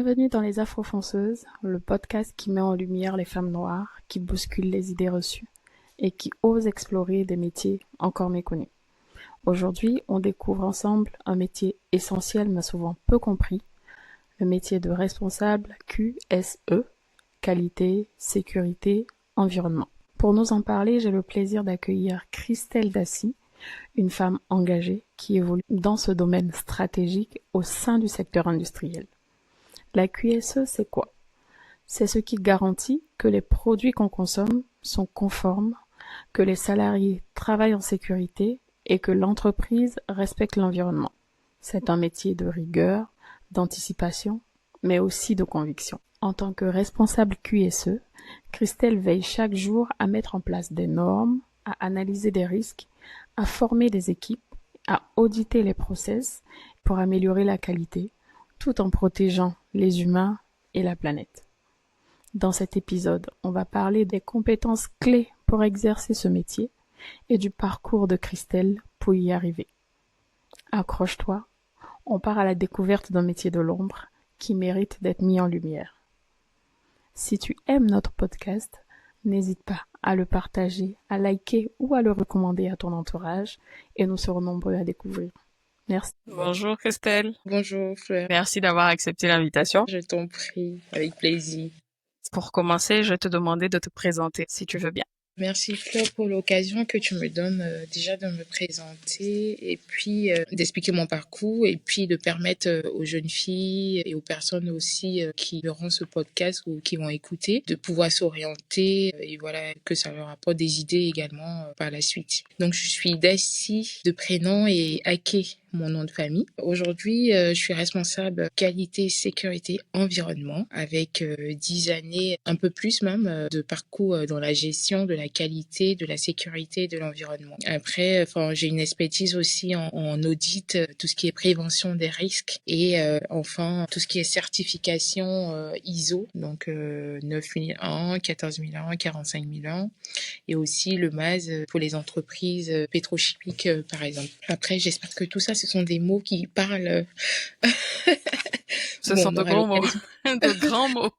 Bienvenue dans Les Afrofonceuses, le podcast qui met en lumière les femmes noires, qui bousculent les idées reçues et qui osent explorer des métiers encore méconnus. Aujourd'hui, on découvre ensemble un métier essentiel mais souvent peu compris, le métier de responsable QSE, qualité, sécurité, environnement. Pour nous en parler, j'ai le plaisir d'accueillir Christelle Dassy, une femme engagée qui évolue dans ce domaine stratégique au sein du secteur industriel. La QSE, c'est quoi? C'est ce qui garantit que les produits qu'on consomme sont conformes, que les salariés travaillent en sécurité et que l'entreprise respecte l'environnement. C'est un métier de rigueur, d'anticipation, mais aussi de conviction. En tant que responsable QSE, Christelle veille chaque jour à mettre en place des normes, à analyser des risques, à former des équipes, à auditer les process pour améliorer la qualité, tout en protégeant les humains et la planète. Dans cet épisode, on va parler des compétences clés pour exercer ce métier et du parcours de Christelle pour y arriver. Accroche-toi, on part à la découverte d'un métier de l'ombre qui mérite d'être mis en lumière. Si tu aimes notre podcast, n'hésite pas à le partager, à liker ou à le recommander à ton entourage et nous serons nombreux à découvrir. Merci. Bonjour Christelle. Bonjour Fleur. Merci d'avoir accepté l'invitation. Je t'en prie, avec plaisir. Pour commencer, je vais te demander de te présenter, si tu veux bien. Merci Fleur pour l'occasion que tu me donnes déjà de me présenter et puis d'expliquer mon parcours et puis de permettre aux jeunes filles et aux personnes aussi qui verront ce podcast ou qui vont écouter de pouvoir s'orienter et voilà que ça leur apporte des idées également par la suite. Donc je suis Dassy de prénom et Ake, mon nom de famille. Aujourd'hui, je suis responsable qualité, sécurité, environnement avec 10 années, un peu plus même, de parcours dans la gestion de la qualité, de la sécurité et de l'environnement. Après, j'ai une expertise aussi en audit, tout ce qui est prévention des risques et enfin tout ce qui est certification ISO, donc 9001, 14001, 45001 et aussi le MAS pour les entreprises pétrochimiques par exemple. Après, j'espère que tout ça, ce sont des mots qui parlent. Ce sont de gros mots, de grands mots.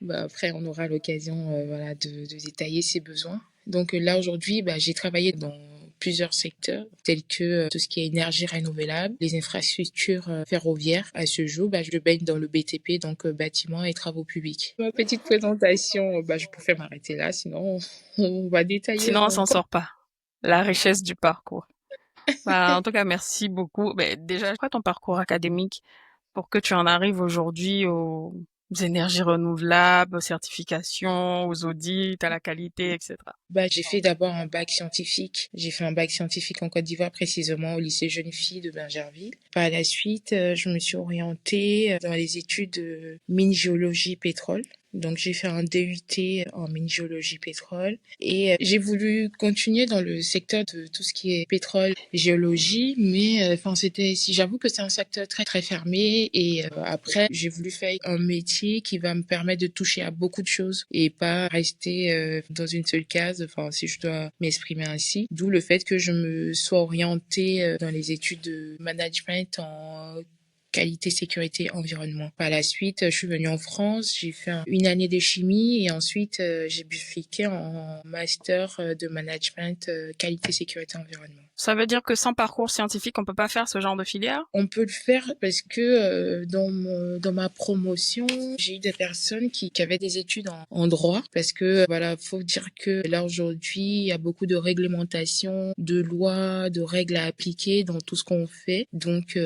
Après, on aura l'occasion de détailler ses besoins. Donc là, aujourd'hui, j'ai travaillé dans plusieurs secteurs, tels que tout ce qui est énergie renouvelable, les infrastructures ferroviaires. À ce jour, je baigne dans le BTP, donc bâtiments et travaux publics. Ma petite présentation, je pourrais m'arrêter là, sinon on va détailler. Sinon, on s'en sort pas. La richesse du parcours. En tout cas, merci beaucoup. Déjà, quoi ton parcours académique pour que tu en arrives aujourd'hui aux énergies renouvelables, aux certifications, aux audits, à la qualité, etc. J'ai fait d'abord un bac scientifique. J'ai fait un bac scientifique en Côte d'Ivoire, précisément au lycée Jeune Fille de Bingerville. Par la suite, je me suis orientée dans les études de mine-géologie pétrole. Donc j'ai fait un DUT en mine-géologie pétrole et j'ai voulu continuer dans le secteur de tout ce qui est pétrole, géologie, mais j'avoue que c'est un secteur très très fermé et après j'ai voulu faire un métier qui va me permettre de toucher à beaucoup de choses et pas rester dans une seule case, si je dois m'exprimer ainsi. D'où le fait que je me sois orientée dans les études de management en qualité, sécurité, environnement. Par la suite, je suis venue en France, j'ai fait une année de chimie et ensuite j'ai bifurqué en master de management qualité, sécurité, environnement. Ça veut dire que sans parcours scientifique, on peut pas faire ce genre de filière? On peut le faire parce que dans ma promotion, j'ai eu des personnes qui avaient des études en droit parce que faut dire que là aujourd'hui, il y a beaucoup de réglementations, de lois, de règles à appliquer dans tout ce qu'on fait. Donc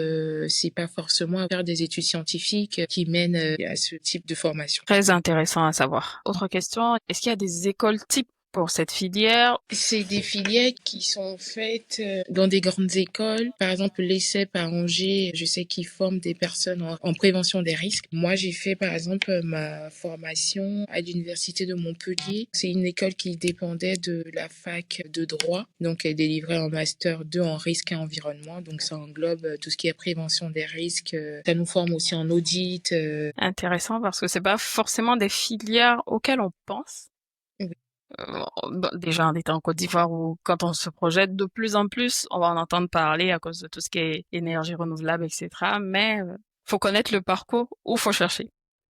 c'est pas forcément à faire des études scientifiques qui mènent à ce type de formation. Très intéressant à savoir. Autre question, est-ce qu'il y a des écoles types pour cette filière? C'est des filières qui sont faites dans des grandes écoles. Par exemple, l'ESSEP à Angers, je sais qu'ils forment des personnes en prévention des risques. Moi, j'ai fait par exemple ma formation à l'université de Montpellier. C'est une école qui dépendait de la fac de droit. Donc, elle délivrait un master 2 en risque et environnement. Donc, ça englobe tout ce qui est prévention des risques. Ça nous forme aussi en audit. Intéressant parce que c'est pas forcément des filières auxquelles on pense. Oui. Déjà en étant en Côte d'Ivoire où quand on se projette de plus en plus, on va en entendre parler à cause de tout ce qui est énergie renouvelable, etc. Mais Faut connaître le parcours ou faut chercher.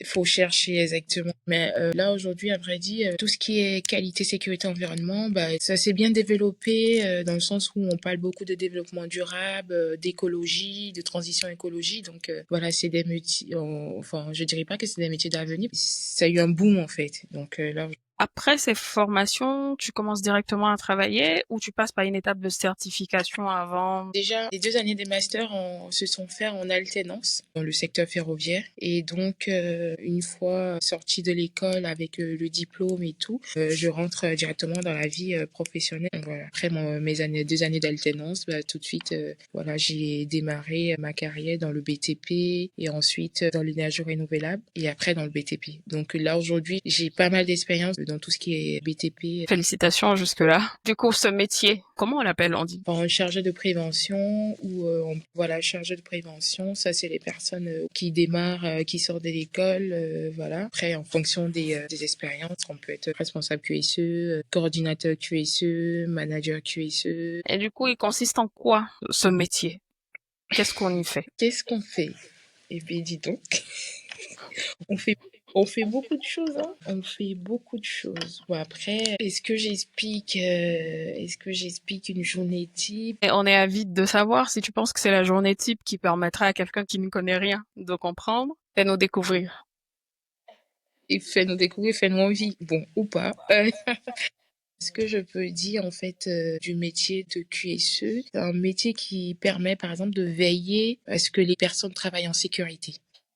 Il faut chercher exactement. Mais là, aujourd'hui, à vrai dire, tout ce qui est qualité, sécurité, environnement, bah, ça s'est bien développé dans le sens où on parle beaucoup de développement durable, d'écologie, de transition écologie. Donc voilà, c'est des métiers, enfin, je dirais pas que c'est des métiers d'avenir. Ça a eu un boom en fait. Donc là, Après ces formations, tu commences directement à travailler ou tu passes par une étape de certification avant? déjà, les 2 années des masters se sont faits en alternance dans le secteur ferroviaire. Et donc, une fois sortie de l'école avec le diplôme et tout, je rentre directement dans la vie professionnelle. Donc, voilà. Après mes 2 années d'alternance, bah, tout de suite, voilà, j'ai démarré ma carrière dans le BTP et ensuite dans l'énergie renouvelable et après dans le BTP. Donc là, aujourd'hui, j'ai pas mal d'expérience dans tout ce qui est BTP. Félicitations jusque-là. Du coup, ce métier, comment on l'appelle, on dit? En chargé de prévention ou voilà, chargé de prévention, ça c'est les personnes qui démarrent, qui sortent de l'école, voilà. Après, en fonction des expériences, on peut être responsable QSE, coordinateur QSE, manager QSE. Et du coup, il consiste en quoi, ce métier? Qu'est-ce qu'on y fait? Qu'est-ce qu'on fait? Eh bien, dis donc, on fait on fait beaucoup de choses, hein. On fait beaucoup de choses. Bon, après, est-ce que j'explique une journée type? Et on est avide de savoir si tu penses que c'est la journée type qui permettra à quelqu'un qui ne connaît rien de comprendre et nous découvrir. Et fais-nous découvrir, fais-nous envie. Bon, ou pas. Ce que je peux dire en fait du métier de QSE, c'est un métier qui permet par exemple de veiller à ce que les personnes travaillent en sécurité.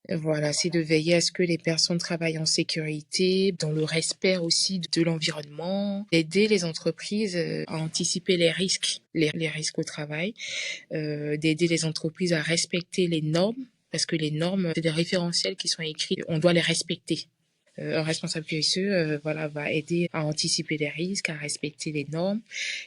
Voilà, c'est de veiller à ce que les personnes travaillent en sécurité, dans le respect aussi de l'environnement, d'aider les entreprises à anticiper les risques au travail, d'aider les entreprises à respecter les normes, parce que les normes, c'est des référentiels qui sont écrits, on doit les respecter. Un responsable QSE voilà, va aider à anticiper les risques, à respecter les normes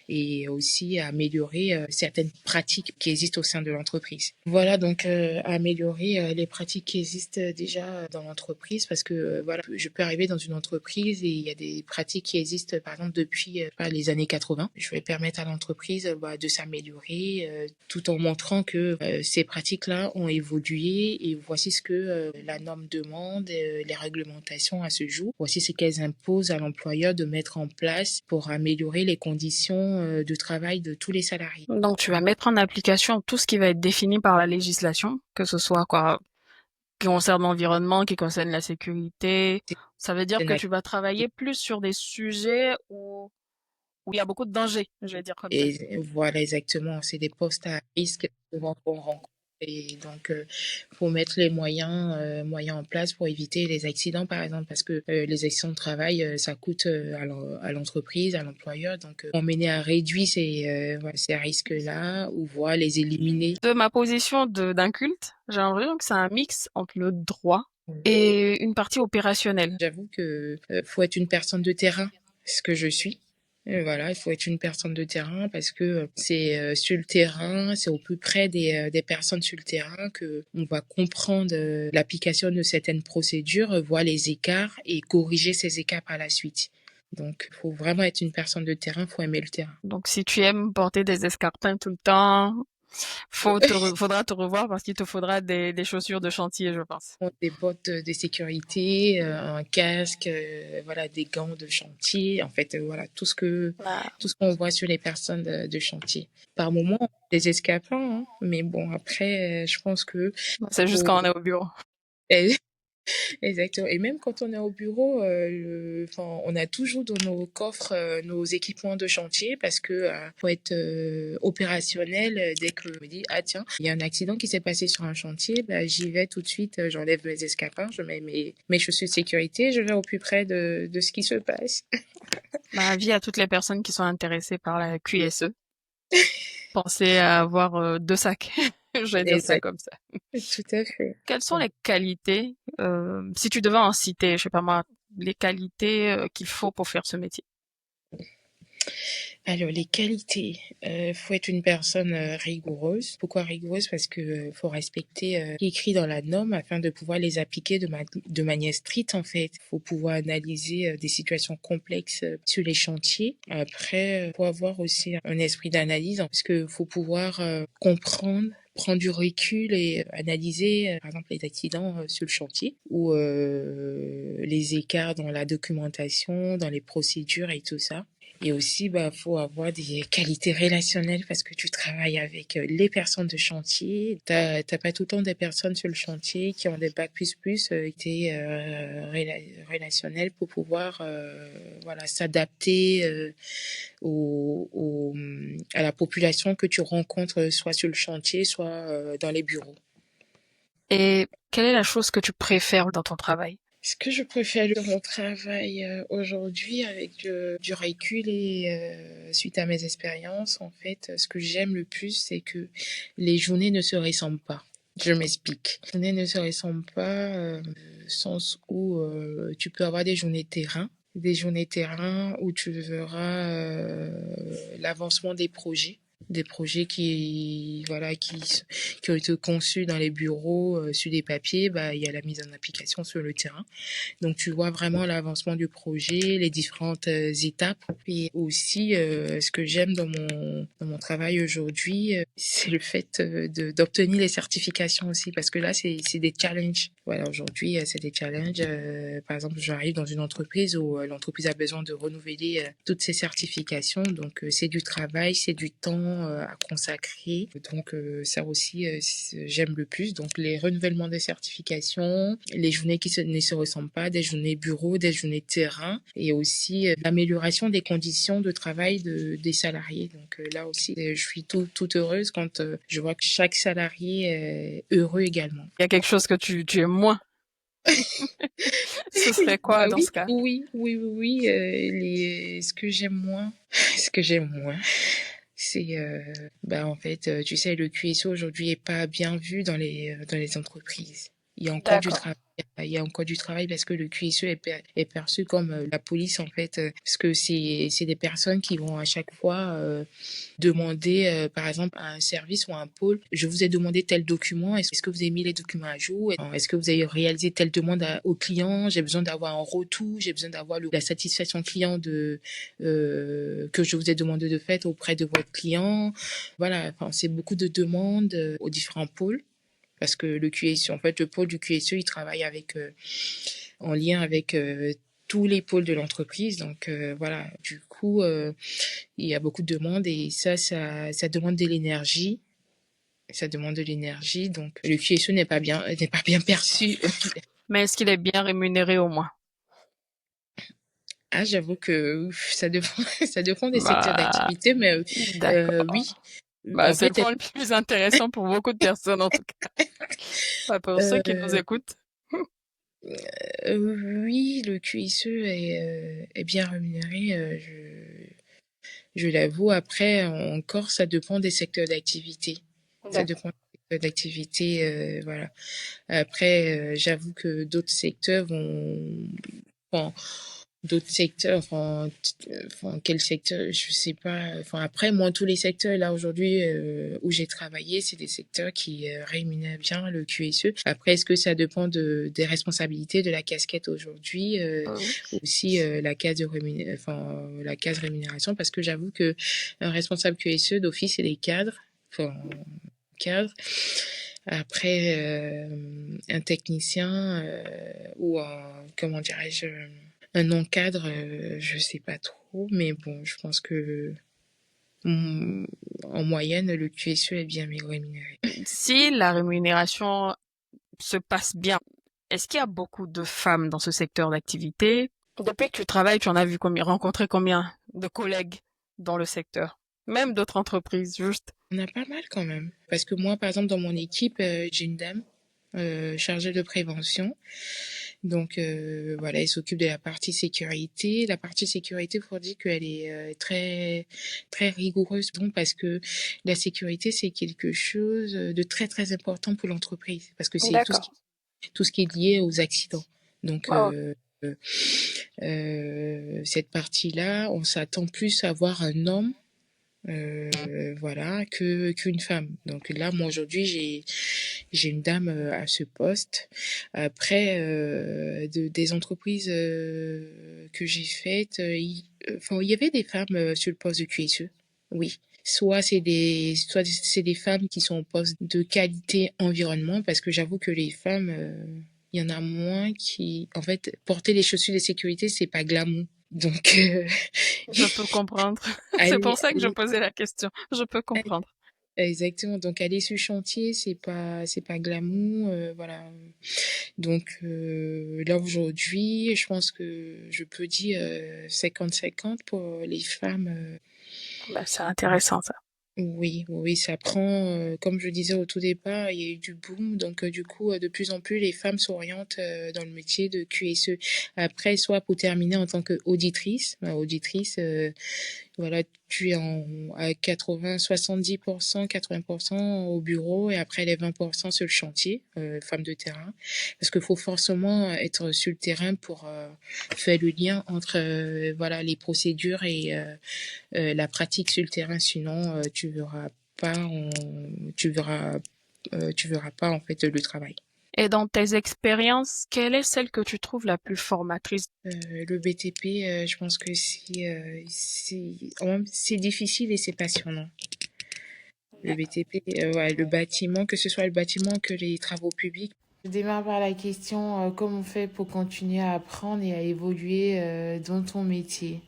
et aussi à améliorer certaines pratiques qui existent au sein de l'entreprise. Voilà, donc à améliorer les pratiques qui existent déjà dans l'entreprise parce que voilà, je peux arriver dans une entreprise et il y a des pratiques qui existent par exemple depuis les années 80. Je vais permettre à l'entreprise de s'améliorer tout en montrant que ces pratiques-là ont évolué et voici ce que la norme demande, les réglementations à ce jour. Voici ce qu'elles imposent à l'employeur de mettre en place pour améliorer les conditions de travail de tous les salariés. Donc, tu vas mettre en application tout ce qui va être défini par la législation, que ce soit quoi, qui concerne l'environnement, qui concerne la sécurité. Ça veut dire que tu vas travailler plus sur des sujets où il y a beaucoup de dangers, je vais dire comme ça. Et voilà, exactement. C'est des postes à risque souvent qu'on rencontre. Et donc, faut mettre les moyens en place pour éviter les accidents, par exemple, parce que les accidents de travail, ça coûte à l'entreprise, à l'employeur. Donc, on menait à réduire ces risques-là ou voire les éliminer. De ma position d'un culte, j'ai l'impression que c'est un mix entre le droit et une partie opérationnelle. J'avoue que faut être une personne de terrain, ce que je suis. Voilà, il faut être une personne de terrain parce que c'est sur le terrain, c'est au plus près des personnes sur le terrain que on va comprendre l'application de certaines procédures, voir les écarts et corriger ces écarts par la suite. Donc, il faut vraiment être une personne de terrain, faut aimer le terrain. Donc, si tu aimes porter des escarpins tout le temps, faudra te revoir parce qu'il te faudra des chaussures de chantier, je pense. Des bottes de sécurité, un casque, voilà, des gants de chantier. En fait, voilà, tout ce qu'on voit sur les personnes de chantier. Par moment, des escapins, hein, mais bon, après, je pense que C'est juste quand on est au bureau. Exactement. Et même quand on est au bureau, on a toujours dans nos coffres nos équipements de chantier parce que faut être opérationnel dès que je me dis ah tiens il y a un accident qui s'est passé sur un chantier, bah, j'y vais tout de suite, j'enlève mes escapins, je mets mes chaussures de sécurité, je vais au plus près de ce qui se passe. Ma avis à toutes les personnes qui sont intéressées par la QSE. Pensez à avoir 2 sacs. Je vais dire ça comme ça. Tout à fait. Quelles sont les qualités, si tu devais en citer, je sais pas moi, les qualités qu'il faut pour faire ce métier? Alors, les qualités. Faut être une personne rigoureuse. Pourquoi rigoureuse? Parce que faut respecter ce qui est écrit dans la norme afin de pouvoir les appliquer de manière stricte, en fait. Faut pouvoir analyser des situations complexes sur les chantiers. Après, faut avoir aussi un esprit d'analyse, parce que faut pouvoir comprendre prendre du recul et analyser, par exemple, les accidents sur le chantier ou les écarts dans la documentation, dans les procédures et tout ça. Et aussi, faut avoir des qualités relationnelles parce que tu travailles avec les personnes de chantier. T'as pas tout le temps des personnes sur le chantier qui ont des bacs qualités relationnelles pour pouvoir, voilà, s'adapter à la population que tu rencontres, soit sur le chantier, soit dans les bureaux. Et quelle est la chose que tu préfères dans ton travail? Ce que je préfère dans mon travail aujourd'hui avec du recul et suite à mes expériences, en fait, ce que j'aime le plus, c'est que les journées ne se ressemblent pas. Je m'explique. Les journées ne se ressemblent pas au sens où tu peux avoir des journées de terrain où tu verras l'avancement des projets qui ont été conçus dans les bureaux sur des papiers. Il y a la mise en application sur le terrain. Donc, tu vois vraiment l'avancement du projet, les différentes étapes. Et aussi, ce que j'aime dans mon travail aujourd'hui, c'est le fait d'obtenir les certifications aussi, parce que là, c'est des challenges. Voilà, aujourd'hui, c'est des challenges. Par exemple, j'arrive dans une entreprise où l'entreprise a besoin de renouveler toutes ses certifications. Donc, c'est du travail, c'est du temps à consacrer. Donc, ça aussi, j'aime le plus. Donc, les renouvellements des certifications, les journées ne se ressemblent pas, des journées bureau, des journées terrain, et aussi l'amélioration des conditions de travail des salariés. Donc, là aussi, je suis toute heureuse quand je vois que chaque salarié est heureux également. Il y a quelque chose que tu aimes moins. Ce serait quoi dans ce cas? Oui. Ce que j'aime moins, c'est en fait, tu sais, le QSO aujourd'hui est pas bien vu dans les entreprises. Il y a encore du D'accord. travail. Il y a encore du travail parce que le QSE est perçu comme la police, en fait, parce que c'est des personnes qui vont à chaque fois demander, par exemple, à un service ou à un pôle, je vous ai demandé tel document, est-ce que vous avez mis les documents à jour? Est-ce que vous avez réalisé telle demande au client? J'ai besoin d'avoir un retour, j'ai besoin d'avoir la satisfaction client que je vous ai demandé de faire auprès de votre client. Voilà, enfin, c'est beaucoup de demandes aux différents pôles. Parce que le QSE, en fait, le pôle du QSE, il travaille en lien avec tous les pôles de l'entreprise. Donc voilà, du coup, il y a beaucoup de demandes et ça demande de l'énergie. Ça demande de l'énergie. Donc le QSE n'est pas bien perçu. Mais est-ce qu'il est bien rémunéré au moins? Ah, j'avoue que ça dépend, ça dépend des secteurs Bah, d'activité, mais oui. d'accord. Bah, En c'est le fait, point le plus intéressant pour beaucoup de personnes, en tout cas. Bah, pour ceux qui nous euh, écoutent. oui, le QSE est bien rémunéré. Je l'avoue. Après, encore, ça dépend des secteurs d'activité. Ça D'accord. dépend des secteurs d'activité, voilà. Après, j'avoue que d'autres secteurs enfin, quel secteur, je sais pas. Enfin, après, moi, tous les secteurs, là, aujourd'hui, où j'ai travaillé, c'est des secteurs qui rémunèrent bien le QSE. Après, est-ce que ça dépend des responsabilités de la casquette aujourd'hui, Oui. aussi la case rémunération, parce que j'avoue que un responsable QSE d'office, c'est les cadres. Enfin, cadres. Après, un technicien ou comment dirais-je, un non-cadre, je sais pas trop, mais bon, je pense que en moyenne, le QSE est bien rémunéré. Si la rémunération se passe bien, est-ce qu'il y a beaucoup de femmes dans ce secteur d'activité? Depuis que tu travailles, tu en as vu combien, rencontré combien de collègues dans le secteur? Même d'autres entreprises, juste. On a pas mal quand même. Parce que moi, par exemple, dans mon équipe, j'ai une dame chargée de prévention. Donc voilà, elle s'occupe de la partie sécurité. La partie sécurité, faut dire qu'elle est très très rigoureuse, donc parce que la sécurité c'est quelque chose de très très important pour l'entreprise, parce que c'est D'accord. tout ce qui est lié aux accidents. Donc Wow. cette partie-là, on s'attend plus à voir un homme voilà, qu'une femme. Donc là, moi aujourd'hui, j'ai une dame à ce poste. Après, des entreprises que j'ai faites, enfin, il y avait des femmes sur le poste de QSE. Oui, soit c'est des femmes qui sont au poste de qualité environnement, parce que j'avoue que les femmes, il y en a moins qui, en fait, porter les chaussures de sécurité, c'est pas glamour. Donc, Je peux comprendre. C'est aller, pour ça que je aller, posais la question. Je peux comprendre. exactement. Donc, aller sur chantier, c'est pas glamour, voilà. Donc, là, aujourd'hui, je pense que je peux dire 50-50 pour les femmes. Bah, c'est intéressant, ça. Oui, oui, ça prend, comme je disais au tout départ, il y a eu du boom, donc du coup, de plus en plus, les femmes s'orientent dans le métier de QSE. Après, soit pour terminer en tant qu'auditrice, voilà, tu es à 70%, 80% au bureau et après les 20% sur le chantier, femme de terrain. Parce qu'il faut forcément être sur le terrain pour faire le lien entre voilà, les procédures et la pratique sur le terrain. Sinon, tu verras pas en fait le travail. Et dans tes expériences, quelle est celle que tu trouves la plus formatrice? Le BTP, je pense que c'est difficile et c'est passionnant. Le BTP, ouais, le bâtiment, que ce soit le bâtiment que les travaux publics. Je démarre par la question comment on fait pour continuer à apprendre et à évoluer dans ton métier.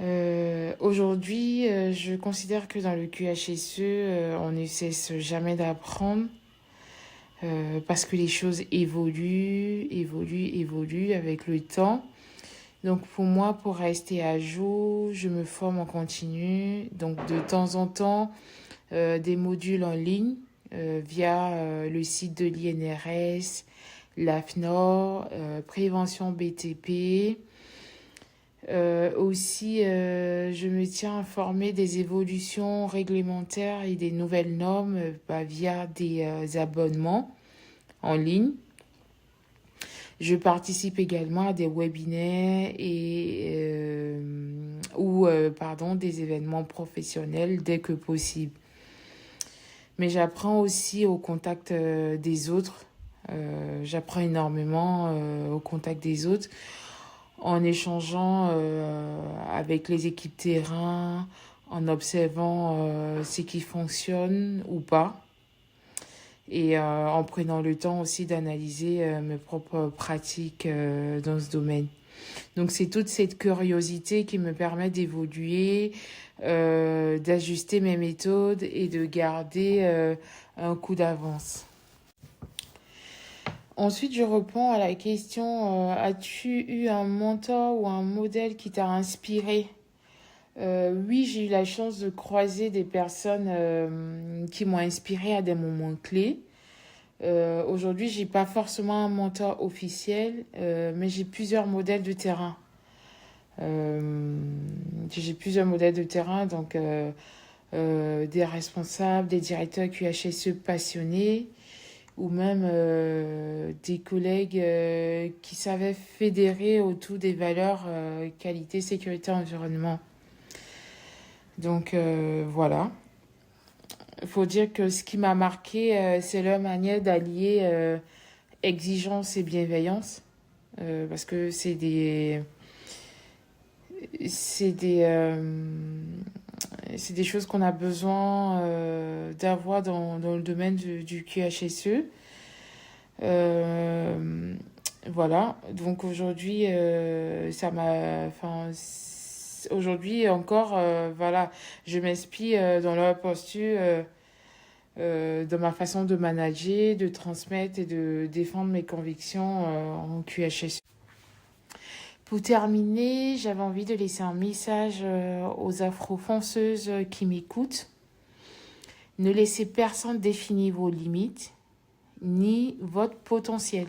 Aujourd'hui, je considère que dans le QHSE, on ne cesse jamais d'apprendre parce que les choses évoluent avec le temps. Donc pour moi, pour rester à jour, je me forme en continu. Donc de temps en temps, des modules en ligne via le site de l'INRS, l'AFNOR, Prévention BTP. Aussi, je me tiens informée des évolutions réglementaires et des nouvelles normes via des abonnements en ligne. Je participe également à des webinaires ou des événements professionnels dès que possible. Mais j'apprends aussi au contact des autres. J'apprends énormément au contact des autres en échangeant avec les équipes terrain, en observant ce qui fonctionne ou pas. Et en prenant le temps aussi d'analyser mes propres pratiques dans ce domaine. Donc c'est toute cette curiosité qui me permet d'évoluer, d'ajuster mes méthodes et de garder un coup d'avance. Ensuite, je réponds à la question, as-tu eu un mentor ou un modèle qui t'a inspiré? Oui, j'ai eu la chance de croiser des personnes qui m'ont inspiré à des moments clés. Aujourd'hui, j'ai pas forcément un mentor officiel, mais j'ai plusieurs modèles de terrain. J'ai plusieurs modèles de terrain, donc des responsables, des directeurs QHSE passionnés, ou même des collègues qui savaient fédérer autour des valeurs qualité, sécurité, environnement. Donc voilà. Il faut dire que ce qui m'a marqué, c'est leur manière d'allier exigence et bienveillance. Parce que c'est des choses qu'on a besoin d'avoir dans le domaine du QHSE. Voilà. Donc aujourd'hui, aujourd'hui encore, voilà, je m'inspire dans leur posture, dans ma façon de manager, de transmettre et de défendre mes convictions en QHSE. Pour terminer, j'avais envie de laisser un message aux afro-fonceuses qui m'écoutent. Ne laissez personne définir vos limites ni votre potentiel.